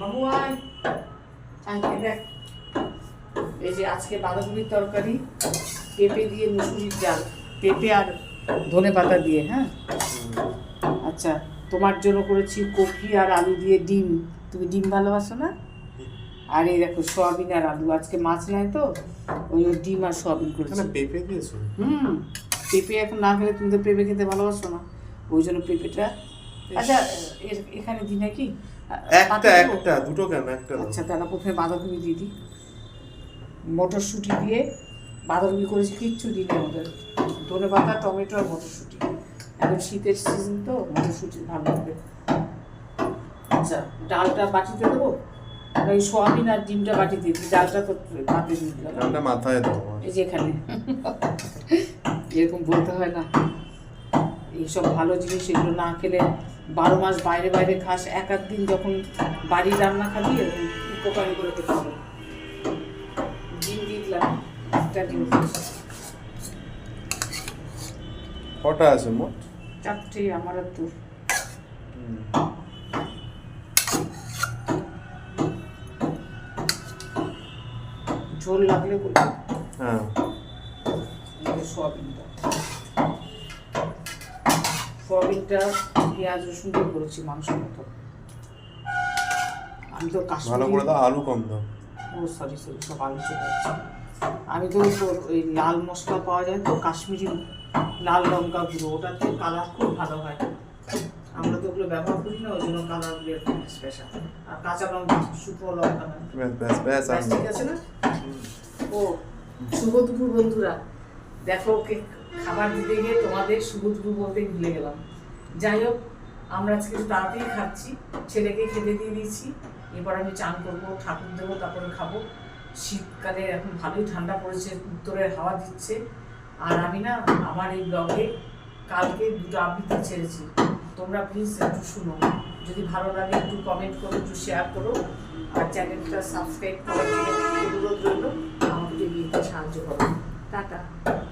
বাবু আয় আয় দেখ, এই যে আজকে বাঁধাকপির তরকারি, পেঁপে দিয়ে মুসুরির ডাল, পেঁপে আর ধনে পাতা দিয়ে। হ্যাঁ, আচ্ছা, তোমার জন্য করেছি কপি আর আলু দিয়ে ডিম। তুমি ডিম ভালোবাসো না? আর এই দেখো সয়াবিন আর আলু, আজকে মাছ নাই তো ওই ডিম আর সয়াবিন করেছি। পেঁপে দিয়েছো? পেঁপে এখন না খেলে তুমি তো পেঁপে খেতে ভালোবাসো না, ওই জন্য পেঁপেটা। আচ্ছা, এখানে দিই নাকি? একটা দুটো কেন? একটা। আচ্ছা, তারা প্রথমে বাঁধাকপি দিয়ে দিই, মটরশুঁটি দিয়ে বাঁধাকপি করেছি, কিচ্ছু দিই না আমাদের, ধনে পাতা, টমেটো আর মটরশুঁটি। এখন শীতের সিজন তো মটরশুঁটি ভালো লাগবে। আচ্ছা, ডালটা বাটিতে দেবো, ওই সোয়াবিন আর ডিমটা বাটিতে দিই, ডালটা তো পাতে দিয়ে দিলাম। ডালটা মাথায় দাও। এই যে এখানে এরকম বলতে হয় না, এইসব ভালো জিনিস এগুলো না খেলে 12 মাস বাইরে বাইরে খাস, এক আধ দিন যখন বাড়ির রান্না খাবি এরকম উপকারী করে খেতে হবে। ডিম দিয়ে দিলাম, একটা ডিম দিয়েছি। কটা আছে মোট? 4টে আমার আর তোর। ঝোল লাগলে বলবো। হ্যাঁ, সোয়াবিনটা পেঁয়াজ রসুন দিয়ে করেছি মাংস মতো। আমি তো ভালো করে দাও, আলু কম দাও। ও সরি, সব আলু চলে যাচ্ছে। আমি তো তোর ওই লাল মশলা পাওয়া যায় তো, কাশ্মীরি লাল লঙ্কা গুঁড়ো, ওটাতে কালার খুব ভালো হয়। আমরা তো ওগুলো ব্যবহার করি না, ওই জন্য কালারগুলো এরকম স্পেশাল। আর কাঁচা লঙ্কা, শুকনো লঙ্কা নয়। ব্যাস ঠিক আছে না? ও, শুভ দুপুর বন্ধুরা। দেখো, ওকে খাবার দিতে গিয়ে তোমাদের শুভ দুপুর বলতে ভুলে গেলাম। যাই হোক, আমরা আজকে একটু তাড়াতাড়ি খাচ্ছি, ছেলেকে খেতে দিয়ে দিয়েছি। এরপর আমি চান করবো, ঠাকুর দেবো, তারপরে খাবো। শীতকালে এখন ভালোই ঠান্ডা পড়েছে, উত্তরের হাওয়া দিচ্ছে। আর আমি না আমার এই ব্লগে কালকে 2টো আবৃত্তি ছেড়েছি, তোমরা প্লিজ একটু শুনো। যদি ভালো লাগে একটু কমেন্ট করো, একটু শেয়ার করো, আর চ্যানেলটা সাবস্ক্রাইব করার জন্য অনুরোধ রইল। আমাকে এগিয়ে দিতে সাহায্য করো। টাটা।